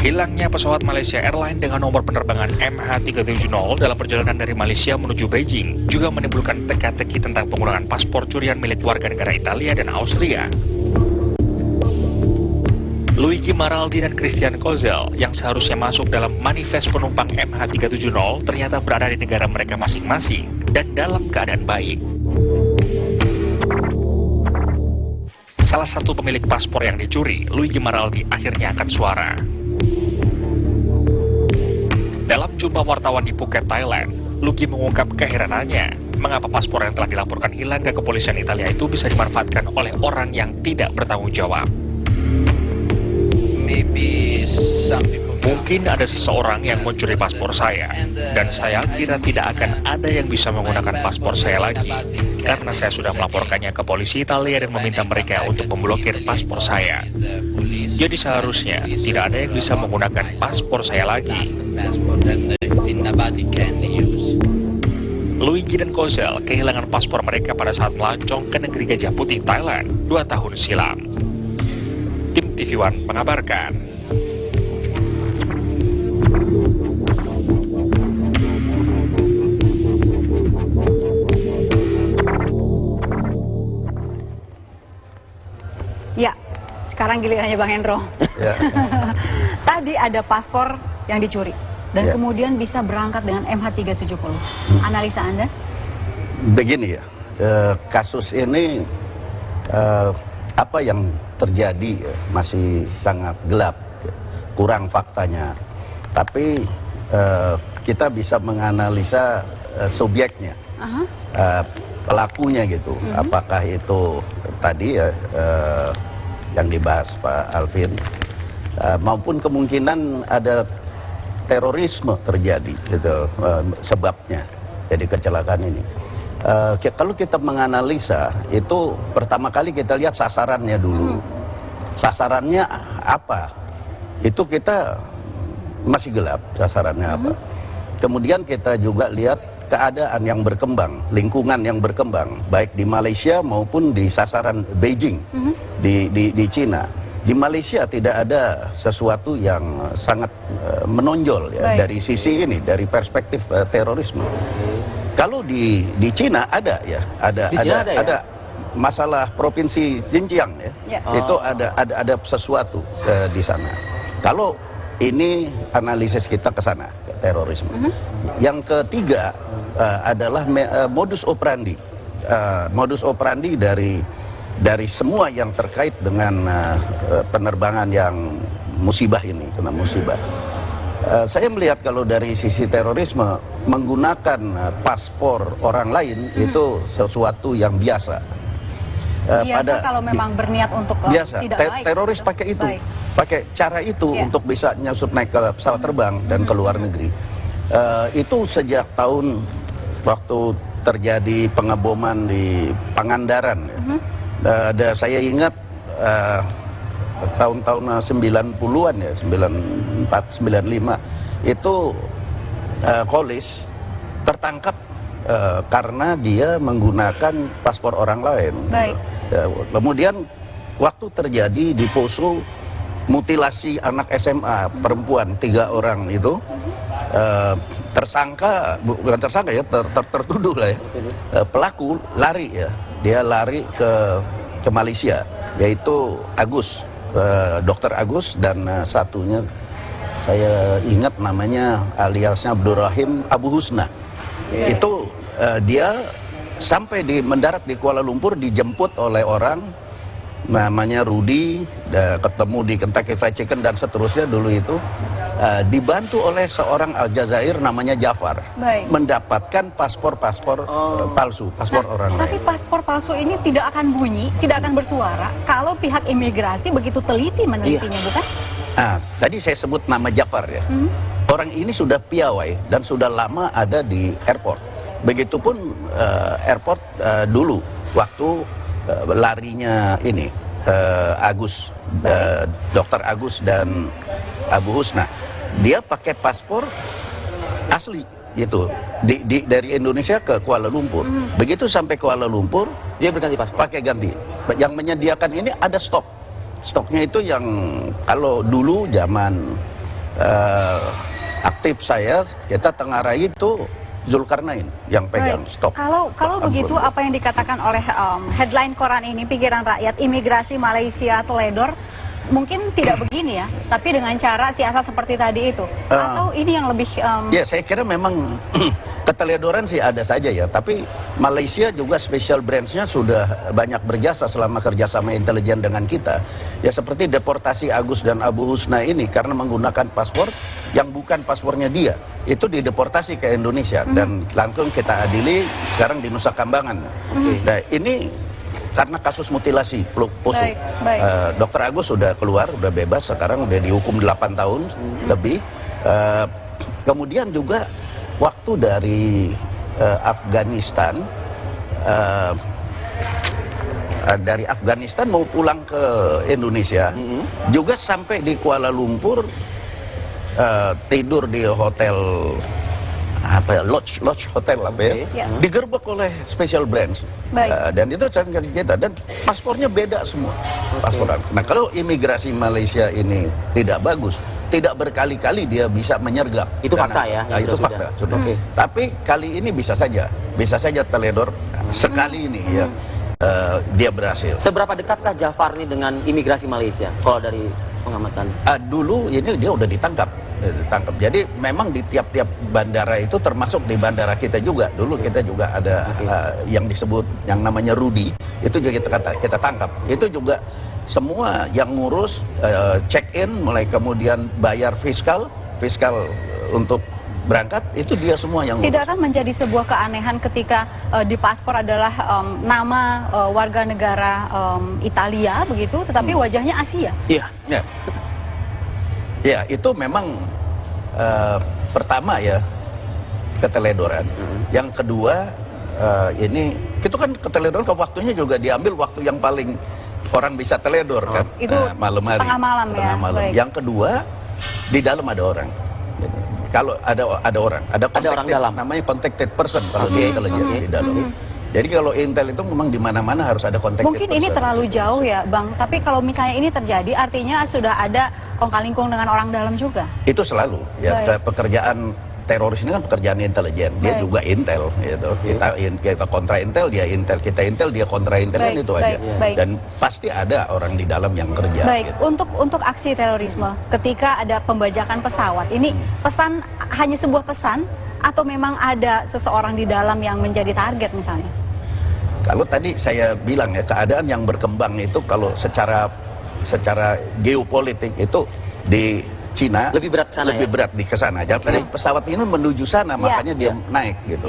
Hilangnya pesawat Malaysia Airlines dengan nomor penerbangan MH370 dalam perjalanan dari Malaysia menuju Beijing juga menimbulkan teka-teki tentang penggunaan paspor curian milik warga negara Italia dan Austria. Luigi Maraldi dan Christian Kozel yang seharusnya masuk dalam manifest penumpang MH370 ternyata berada di negara mereka masing-masing dan dalam keadaan baik. Salah satu pemilik paspor yang dicuri, Luigi Maraldi, akhirnya angkat suara. Dalam jumpa wartawan di Phuket, Thailand, Luigi mengungkap keheranannya mengapa paspor yang telah dilaporkan hilang ke kepolisian Italia itu bisa dimanfaatkan oleh orang yang tidak bertanggung jawab. Mungkin ada seseorang yang mencuri paspor saya, dan saya kira tidak akan ada yang bisa menggunakan paspor saya lagi, karena saya sudah melaporkannya ke polisi Italia dan meminta mereka untuk memblokir paspor saya. Jadi seharusnya tidak ada yang bisa menggunakan paspor saya lagi. Luigi dan Kozel kehilangan paspor mereka pada saat melancong ke negeri Gajah Putih, Thailand, 2 tahun silam. Tim TV One mengabarkan. Ya, sekarang gilirannya Bang Hendro. Ya. Tadi ada paspor yang dicuri dan kemudian bisa berangkat dengan MH370. Analisa Anda? Begini ya, kasus ini apa yang terjadi masih sangat gelap, kurang faktanya. Tapi kita bisa menganalisa subjeknya, pelakunya gitu. Apakah itu tadi ya yang dibahas Pak Alvin, maupun kemungkinan ada terorisme terjadi gitu, sebabnya jadi kecelakaan ini. Kalau kita menganalisa itu, pertama kali kita lihat sasarannya dulu. Sasarannya apa? Itu kita masih gelap sasarannya apa. Kemudian kita juga lihat keadaan yang berkembang, lingkungan yang berkembang, baik di Malaysia maupun di sasaran Beijing, di Cina. Di Malaysia tidak ada sesuatu yang sangat menonjol ya, dari sisi ini, dari perspektif terorisme. Kalau di Cina ada ya, ada masalah provinsi Xinjiang ya, itu ada sesuatu di sana. Kalau ini analisis kita ke sana, ke terorisme. Yang ketiga adalah modus operandi, modus operandi dari semua yang terkait dengan penerbangan yang musibah ini, kena musibah. Saya melihat kalau dari sisi terorisme, menggunakan paspor orang lain itu sesuatu yang biasa. Biasa kalau memang berniat untuk biasa. tidak baik. Teroris pakai itu, pakai cara itu untuk bisa nyusup naik ke pesawat terbang dan ke luar negeri. Itu sejak tahun waktu terjadi pengeboman di Pangandaran. Saya ingat tahun-tahun 90-an ya, 94, 95 itu Kolis tertangkap karena dia menggunakan paspor orang lain. Kemudian waktu terjadi di Poso mutilasi anak SMA perempuan 3 orang itu, tersangka, bukan tersangka ya, tertuduh lah ya, pelaku lari ya, dia lari ke Malaysia, yaitu Agus, Dr. Agus, dan satunya saya ingat namanya aliasnya Abdurrahim Abu Husna. Itu dia sampai mendarat di Kuala Lumpur, dijemput oleh orang namanya Rudi, ketemu di Kentucky Fried Chicken dan seterusnya dulu itu, dibantu oleh seorang Aljazair namanya Jafar, mendapatkan paspor-paspor palsu, paspor orang lain. Tapi paspor palsu ini tidak akan bunyi, tidak akan bersuara kalau pihak imigrasi begitu teliti menelitinya, bukan? Tadi saya sebut nama Jafar ya. Orang ini sudah piawai dan sudah lama ada di airport. Begitupun airport dulu waktu larinya ini Agus, Dr. Agus dan Abu Husna, dia pakai paspor asli gitu, dari Indonesia ke Kuala Lumpur. Begitu sampai Kuala Lumpur, dia berganti paspor, pakai ganti. Yang menyediakan ini ada stoknya itu yang kalau dulu zaman aktif saya, kita tengarai itu Zulkarnain yang pegang stok. Kalau begitu apa yang dikatakan oleh headline koran ini, pikiran rakyat, imigrasi Malaysia teledor, mungkin tidak begini ya, tapi dengan cara siasat seperti tadi itu, atau ini yang lebih? Ya, saya kira memang keteledoran sih ada saja ya, tapi Malaysia juga special branch-nya sudah banyak berjasa selama kerjasama intelijen dengan kita. Ya seperti deportasi Agus dan Abu Husna ini karena menggunakan paspor yang bukan paspornya dia, itu dideportasi ke Indonesia dan langsung kita adili sekarang di Nusa Kambangan. Nah ini karena kasus mutilasi pusuk. Dokter Agus sudah keluar, sudah bebas, sekarang udah dihukum 8 tahun lebih. Kemudian juga waktu dari Afghanistan, mau pulang ke Indonesia, juga sampai di Kuala Lumpur, tidur di hotel lodge hotel digerbek oleh special branch, dan itu kita, dan paspornya beda semua. Pasporan. Nah kalau imigrasi Malaysia ini tidak bagus, tidak berkali-kali dia bisa menyergap. Itu fakta ya? Nah, itu fakta. Sudah. Tapi kali ini bisa saja teledor sekali ini ya. Dia berhasil. Seberapa dekatkah Jafar ini dengan imigrasi Malaysia kalau dari pengamatan? Dulu ini dia udah ditangkap. Jadi memang di tiap-tiap bandara itu, termasuk di bandara kita juga. Dulu kita juga ada yang disebut yang namanya Rudi, itu juga kita tangkap. Itu juga semua yang ngurus check-in, mulai kemudian bayar fiskal untuk berangkat, itu dia semua yang ngurus. Tidak akan menjadi sebuah keanehan ketika di paspor adalah nama warga negara Italia begitu, tetapi wajahnya Asia? Iya. Ya, itu memang pertama ya keteledoran. Yang kedua ini itu kan keteledoran, ke waktunya juga diambil waktu yang paling orang bisa teledor kan. Itu malam hari. Tengah malam ya. Yang kedua di dalam ada orang. Kalau ada orang dalam, namanya contacted person kalau di intelijen di dalam. Jadi kalau intel itu memang di mana-mana harus ada contacted Mungkin person. ini terlalu jauh ya, Bang. Tapi kalau misalnya ini terjadi, artinya sudah ada kong-kali-kong dengan orang dalam juga. Itu selalu ya. Pekerjaan teroris ini kan pekerjaan intelijen, dia juga intel gitu. Kita kontra intel, dia intel, kita intel, dia kontra intel, kan itu aja. Dan pasti ada orang di dalam yang kerja. Gitu. Untuk aksi terorisme, ketika ada pembajakan pesawat, ini pesan hanya sebuah pesan atau memang ada seseorang di dalam yang menjadi target misalnya? Kalau tadi saya bilang ya, keadaan yang berkembang itu kalau secara geopolitik itu di Cina lebih berat sana, berat di kesana. Jadi pesawat ini menuju sana, makanya dia naik gitu.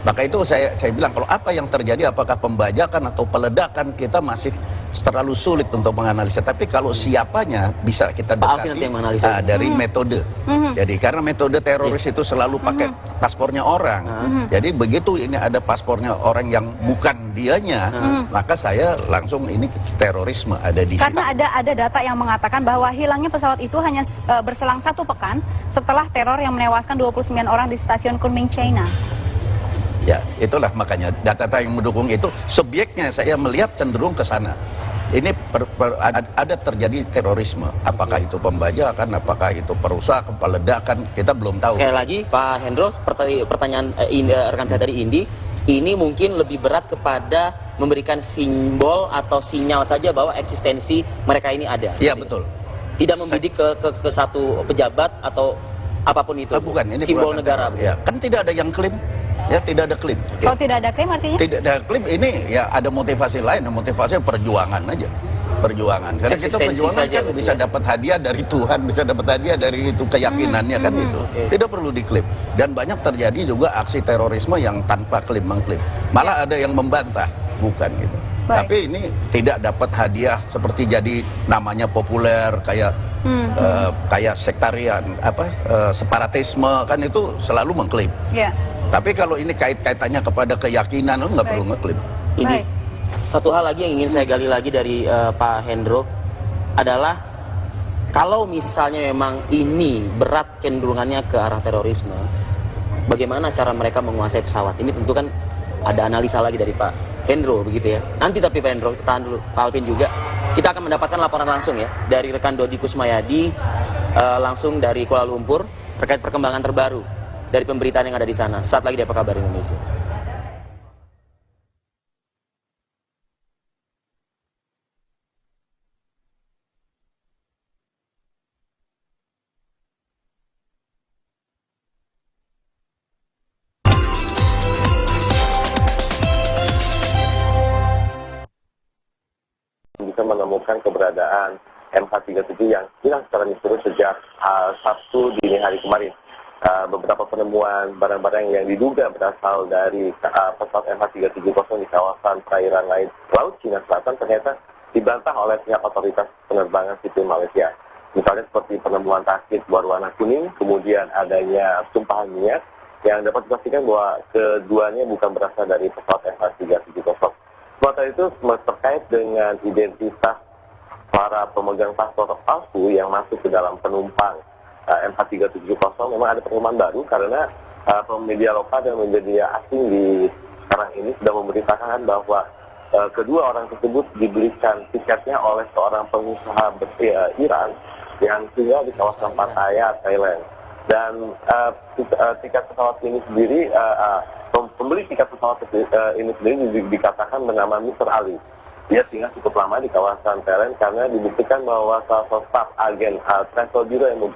Maka itu saya bilang, kalau apa yang terjadi, apakah pembajakan atau peledakan, kita masih terlalu sulit untuk menganalisa. Tapi kalau siapanya bisa kita dekati dari metode. Jadi karena metode teroris itu selalu pakai paspornya orang. Jadi begitu ini ada paspornya orang yang bukan dianya, maka saya langsung ini terorisme ada di sini. Karena ada data yang mengatakan bahwa hilangnya pesawat itu hanya berselang 1 pekan setelah teror yang menewaskan 29 orang di stasiun Kunming, China. Ya, itulah makanya data-data yang mendukung itu, subjeknya saya melihat cenderung ke sana. Ini ada terjadi terorisme. Apakah itu pembajakan, apakah itu perusakan, peledakan, kita belum tahu. Sekali lagi, Pak Hendro, pertanyaan rekan saya tadi Indi, ini mungkin lebih berat kepada memberikan simbol atau sinyal saja bahwa eksistensi mereka ini ada. Iya, betul. Tidak membidik ke satu pejabat atau apapun itu. Bukan, ini simbol negara. Ya, kan tidak ada yang klaim. Ya, tidak ada klaim. Kalau tidak ada klaim artinya? Tidak ada klaim, ini ya ada motivasi lain, motivasinya perjuangan aja. Perjuangan. Karena kita perjuangan saja, kan bisa dapat hadiah dari Tuhan, bisa dapat hadiah dari itu keyakinannya kan itu. Tidak perlu diklaim. Dan banyak terjadi juga aksi terorisme yang tanpa klaim mengklaim. Malah ada yang membantah, bukan gitu. Tapi ini tidak dapat hadiah seperti jadi namanya populer kayak kayak sektarian separatisme kan, itu selalu mengklaim. Tapi kalau ini kaitannya kepada keyakinan, nggak perlu ngeklaim. Ini satu hal lagi yang ingin saya gali lagi dari Pak Hendro adalah kalau misalnya memang ini berat cenderungannya ke arah terorisme, bagaimana cara mereka menguasai pesawat? Ini tentu kan ada analisa lagi dari Pak Hendro begitu ya. Nanti tapi Pak Hendro, tahan dulu, Pak Alvin juga. Kita akan mendapatkan laporan langsung ya dari rekan Dodi Kusmayadi langsung dari Kuala Lumpur terkait perkembangan terbaru dari pemberitaan yang ada di sana. Saat lagi di Apa Kabar Indonesia. Bisa menemukan keberadaan MH370 yang hilang secara misterius sejak Sabtu dini hari kemarin. Beberapa penemuan barang-barang yang diduga berasal dari pesawat MH370 di kawasan perairan laut Cina Selatan ternyata dibantah oleh pihak otoritas penerbangan sipil Malaysia. Misalnya seperti penemuan rakit berwarna kuning, kemudian adanya tumpahan minyak yang dapat dipastikan bahwa keduanya bukan berasal dari pesawat MH370. Sementara itu terkait dengan identitas para pemegang paspor palsu yang masuk ke dalam penumpang MH370, memang ada pengumuman baru karena media lokal dan media asing di sekarang ini sudah memberitakan bahwa kedua orang tersebut dibelikan tiketnya oleh seorang pengusaha Iran yang tinggal di kawasan Pattaya, Thailand. Dan tiket pesawat ini sendiri pembeli tiket pesawat ini sendiri dikatakan bernama Mr. Ali. Dia tinggal cukup lama di kawasan Thailand karena dibuktikan bahwa salah satu staf agen travel bureau yang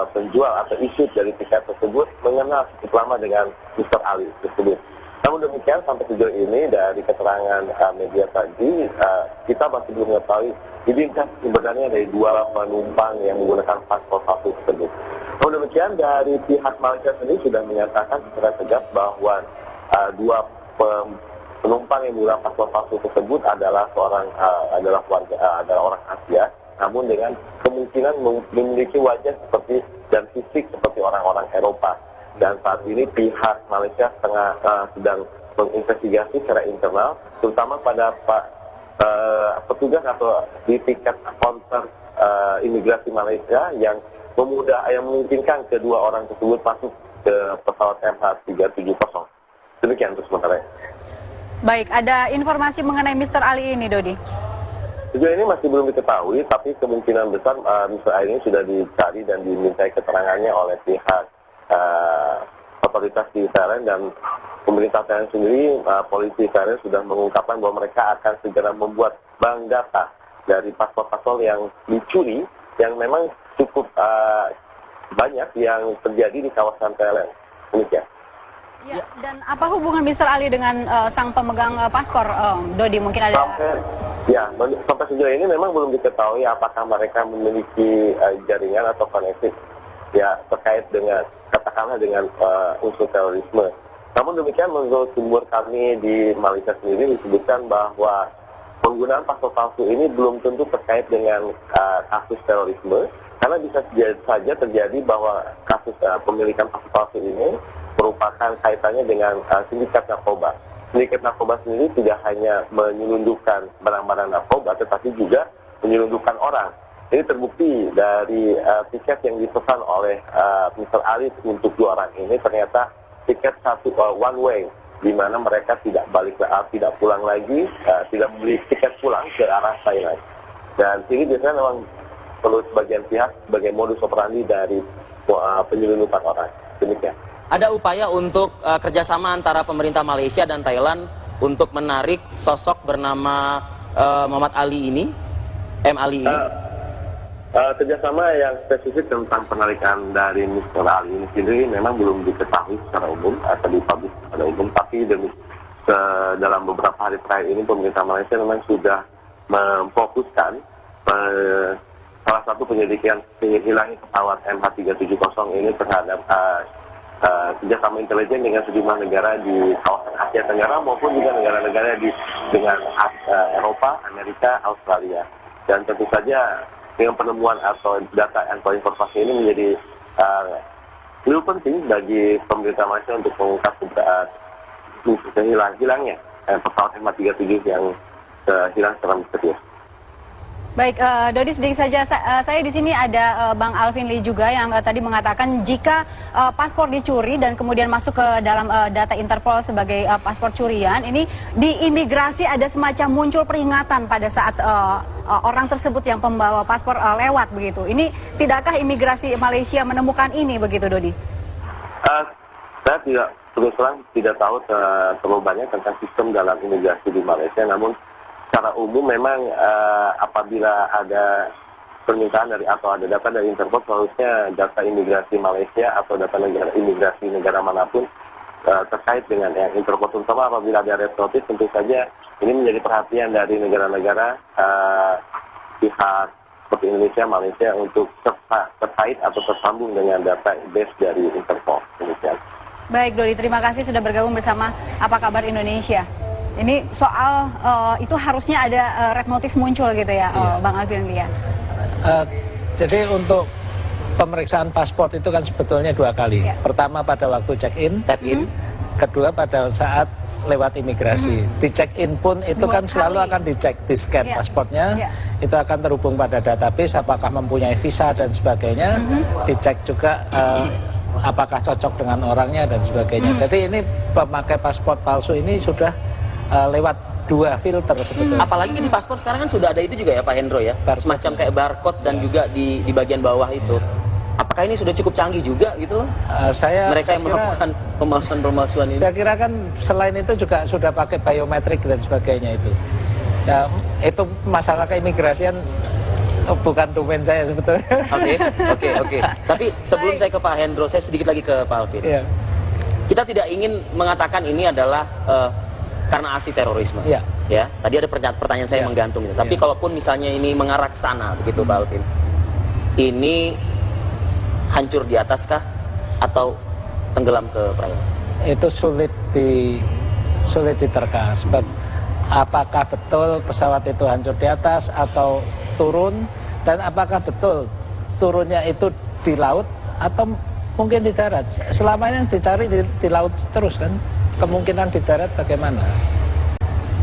penjual atau issued dari tiket tersebut mengenal cukup lama dengan Mr. Ali tersebut. Namun demikian sampai sejauh ini dari keterangan media tadi kita masih belum mengetahui identitas sebenarnya dari dua penumpang yang menggunakan paspor palsu tersebut. Namun demikian dari pihak Malaysia sendiri sudah menyatakan secara tegas bahwa dua penumpang yang menggunakan paspor palsu tersebut adalah adalah orang Asia, namun dengan kemungkinan memiliki wajah seperti dan fisik seperti orang-orang Eropa. Dan saat ini pihak Malaysia sedang menginvestigasi secara internal, terutama pada petugas atau di tiket counter imigrasi Malaysia yang memungkinkan kedua orang tersebut masuk ke pesawat MH370. Demikian untuk sementara. Baik, ada informasi mengenai Mr. Ali ini, Dodi? Sejauh ini masih belum diketahui, tapi kemungkinan besar Mr. Ali ini sudah dicari dan dimintai keterangannya oleh pihak otoritas di Thailand, dan pemerintah Thailand sendiri, polisi Thailand sudah mengungkapkan bahwa mereka akan segera membuat bank data dari paspor-paspor yang dicuri, yang memang cukup banyak yang terjadi di kawasan Thailand. Demikian. Ya, dan apa hubungan Mr. Ali dengan sang pemegang paspor, Dodi? Mungkin ada... Sampai sejauh ini memang belum diketahui apakah mereka memiliki jaringan atau koneksi terkait dengan, katakanlah dengan unsur terorisme. Namun demikian menurut sumber kami di Malaysia sendiri disebutkan bahwa penggunaan paspor palsu ini belum tentu terkait dengan kasus terorisme, karena bisa saja terjadi bahwa kasus pemilikan paspor palsu ini merupakan kaitannya dengan sindikat narkoba. Sindikat narkoba sendiri tidak hanya menyelundupkan barang-barang narkoba, tetapi juga menyelundupkan orang. Ini terbukti dari tiket yang dipesan oleh Mr. Ali untuk dua orang ini, ternyata tiket one way, di mana mereka tidak pulang lagi, tidak beli tiket pulang ke arah Thailand. Dan ini biasanya memang perlu sebagian pihak sebagai modus operandi dari penyelundupan orang. Demikian. Ada upaya untuk kerjasama antara pemerintah Malaysia dan Thailand untuk menarik sosok bernama Muhammad Ali ini, M. Ali ini? Kerjasama yang spesifik tentang penarikan dari Mr. Ali ini sendiri memang belum diketahui secara umum atau dipublish secara umum, tapi dalam beberapa hari terakhir ini pemerintah Malaysia memang sudah memfokuskan salah satu penyelidikan hilangnya pesawat MH370 ini terhadap kerjasama intelijen dengan sejumlah negara di kawasan Asia Tenggara maupun juga negara-negara dengan Eropa, Amerika, Australia. Dan tentu saja dengan penemuan atau data atau informasi ini menjadi perlu penting bagi pemerintah Malaysia untuk mengungkap hilangnya pesawat MH370 yang hilang secara misterius. Baik, Dodi, sedikit saja saya di sini ada Bang Alvin Lee juga yang tadi mengatakan jika paspor dicuri dan kemudian masuk ke dalam data Interpol sebagai paspor curian, ini di imigrasi ada semacam muncul peringatan pada saat orang tersebut yang pembawa paspor lewat begitu. Ini tidakkah imigrasi Malaysia menemukan ini begitu, Dodi? Saya terus terang tidak tahu terlalu banyak tentang sistem dalam imigrasi di Malaysia, namun secara umum memang apabila ada permintaan dari atau ada data dari Interpol, seharusnya data imigrasi Malaysia atau data imigrasi negara manapun terkait dengan yang Interpol, terutama apabila ada retroaktif, tentu saja ini menjadi perhatian dari negara-negara pihak seperti Indonesia, Malaysia untuk terkait atau tersambung dengan data base dari Interpol. Demikian. Baik, Dodi, terima kasih sudah bergabung bersama Apa Kabar Indonesia. Ini soal itu harusnya ada red notice muncul gitu ya, Bang Alvin Lia. Jadi untuk pemeriksaan paspor itu kan sebetulnya 2 kali. Pertama pada waktu check-in, tap-in. Kedua pada saat lewat imigrasi. Di check-in pun itu kan selalu akan dicek, di-scan pasportnya. Itu akan terhubung pada database, apakah mempunyai visa dan sebagainya. Dicek juga apakah cocok dengan orangnya dan sebagainya. Jadi ini pemakai paspor palsu ini sudah lewat 2 filter sebetulnya. Apalagi di paspor sekarang kan sudah ada itu juga ya Pak Hendro ya, semacam kayak barcode dan juga di bagian bawah itu. Apakah ini sudah cukup canggih juga gitu? Mereka yang melakukan pemalsuan ini. Saya kira kan selain itu juga sudah pakai biometrik dan sebagainya itu. Ya, itu masalah keimigrasian bukan domain saya sebetulnya. Oke. Tapi sebelum saya ke Pak Hendro, saya sedikit lagi ke Pak Alvin. Kita tidak ingin mengatakan ini adalah karena aksi terorisme. Ya, tadi ada pertanyaan saya menggantung itu. Tapi kalaupun misalnya ini mengarah ke sana begitu Pak Alvin. Ini hancur di atas kah atau tenggelam ke perairan? Itu sulit diterka. Sebab apakah betul pesawat itu hancur di atas atau turun, dan apakah betul turunnya itu di laut atau mungkin di darat. Selama ini yang dicari di laut terus kan. Kemungkinan di darat bagaimana?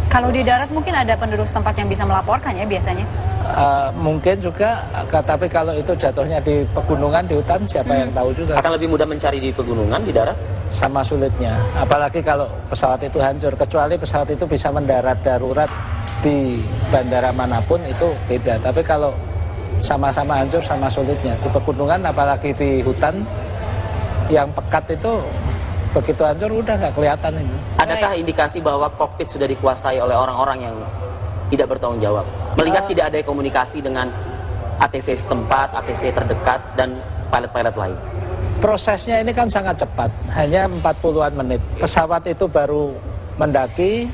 Kalau di darat mungkin ada penduduk setempat yang bisa melaporkan ya biasanya? Mungkin juga, tapi kalau itu jatuhnya di pegunungan, di hutan, siapa yang tahu juga. Akan lebih mudah mencari di pegunungan, di darat? Sama sulitnya, apalagi kalau pesawat itu hancur, kecuali pesawat itu bisa mendarat darurat di bandara manapun, itu beda. Tapi kalau sama-sama hancur, sama sulitnya. Di pegunungan, apalagi di hutan, yang pekat itu begitu hancur udah nggak kelihatan ini. Adakah indikasi bahwa kokpit sudah dikuasai oleh orang-orang yang tidak bertanggung jawab? Melihat tidak ada komunikasi dengan ATC setempat, ATC terdekat, dan pilot-pilot lain. Prosesnya ini kan sangat cepat, hanya 40-an menit. Pesawat itu baru mendaki,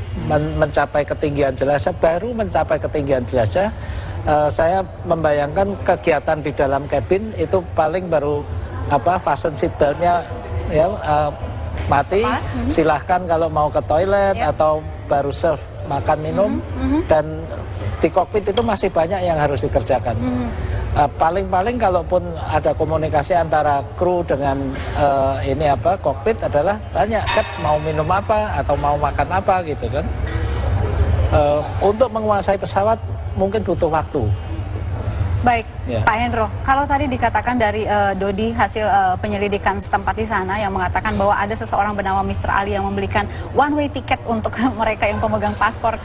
mencapai ketinggian jelajah, baru mencapai ketinggian jelajah. Saya membayangkan kegiatan di dalam kabin itu paling baru fasten seatbeltnya ya, mati, silahkan kalau mau ke toilet atau baru serve makan minum, dan di kokpit itu masih banyak yang harus dikerjakan. Paling-paling kalaupun ada komunikasi antara kru dengan kokpit adalah tanya, Kat, mau minum apa atau mau makan apa gitu kan. Untuk menguasai pesawat mungkin butuh waktu. Baik, Pak Hendro, kalau tadi dikatakan dari Dodi hasil penyelidikan setempat di sana yang mengatakan bahwa ada seseorang bernama Mr. Ali yang membelikan one-way ticket untuk mereka yang pemegang paspor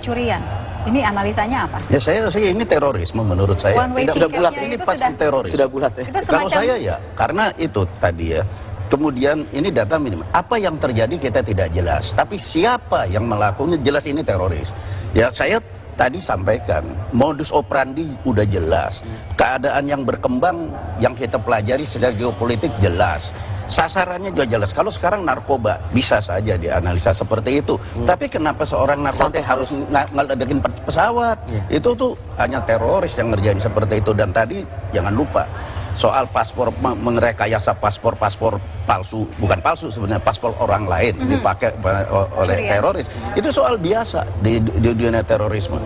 curian. Ini analisanya apa? Ya saya sih ini terorisme menurut saya. Sudah bulat, ini pasti teroris. Sudah bulat ya? Kalau saya ya, karena itu tadi ya. Kemudian ini data minimal. Apa yang terjadi kita tidak jelas. Tapi siapa yang melakukannya jelas ini teroris. Ya saya tadi sampaikan, modus operandi udah jelas. Keadaan yang berkembang yang kita pelajari secara geopolitik jelas. Sasarannya juga jelas. Kalau sekarang narkoba bisa saja dianalisa seperti itu. Tapi kenapa seorang narkoba harus ngeledakin pesawat? Itu tuh hanya teroris yang ngerjain seperti itu. Dan tadi jangan lupa soal paspor, merekayasa paspor palsu, bukan palsu sebenarnya, paspor orang lain dipakai oleh teroris. Itu soal biasa di dunia terorisme.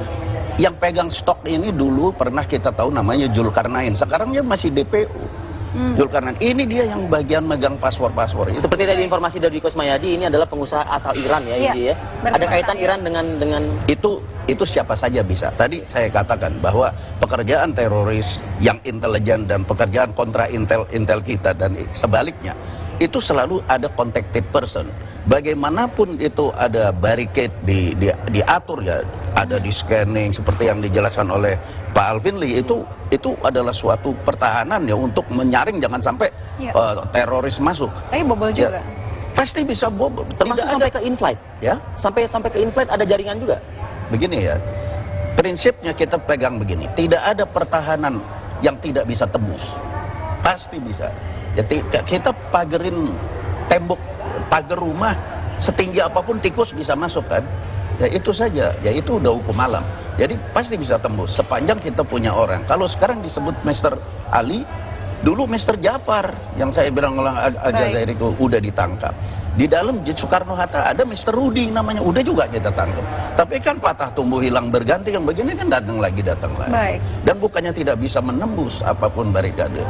Yang pegang stok ini dulu pernah kita tahu namanya Zulkarnain, sekarang dia masih DPO. Zulkarnain ini dia yang bagian megang paspor-paspor itu. Seperti tadi informasi dari Kusmayadi, ini adalah pengusaha asal Iran ya, ya. Ada kaitan Iran dengan itu siapa saja bisa. Tadi saya katakan bahwa pekerjaan teroris yang intelijen dan pekerjaan kontra intel kita dan sebaliknya itu selalu ada contacted person. bagaimanapun itu ada barricade diatur ya, ada di scanning seperti yang dijelaskan oleh Pak Alvin Lee, itu adalah suatu pertahanan ya untuk menyaring jangan sampai teroris masuk. Tapi bobol juga. Ya, pasti bisa bobol. Termasuk sampai ke in-flight Ya, sampai ke in-flight ada jaringan juga. begini ya, prinsipnya kita pegang begini, tidak ada pertahanan yang tidak bisa tembus, pasti bisa. Jadi kita pagerin tembok pagar rumah setinggi apapun tikus bisa masuk kan, ya itu saja, ya itu udah hukum alam. Jadi pasti bisa tembus sepanjang kita punya orang. Kalau sekarang disebut Mr. Ali, dulu Mr. Jafar yang saya bilang Al-Jazair itu udah ditangkap. Di dalam Soekarno-Hatta ada Mr. Rudi namanya, udah juga kita tangkap. Tapi kan patah tumbuh hilang berganti, yang begini kan datang lagi. Baik. Dan bukannya tidak bisa menembus apapun barikade.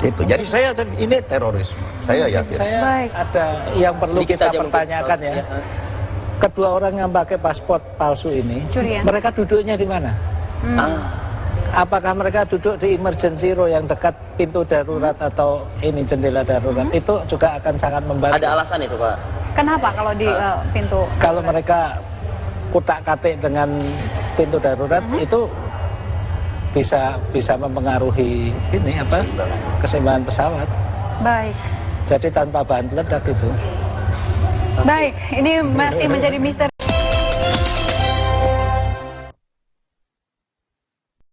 Itu. Jadi saya ini terorisme. Saya yakin. Saya ada yang perlu Sedikit kita saja pertanyakan mungkin. ya. Kedua orang yang pakai paspor palsu ini, Curian. mereka duduknya di mana? Apakah mereka duduk di emergency row yang dekat pintu darurat atau ini jendela darurat? Itu juga akan sangat membantu. Ada alasan itu, Pak. Kenapa kalau di pintu? Kalau mereka kutak-katik dengan pintu darurat itu bisa mempengaruhi ini apa? Keseimbangan pesawat. Baik. Jadi tanpa bahan peledak itu. Baik, ini masih menjadi misteri.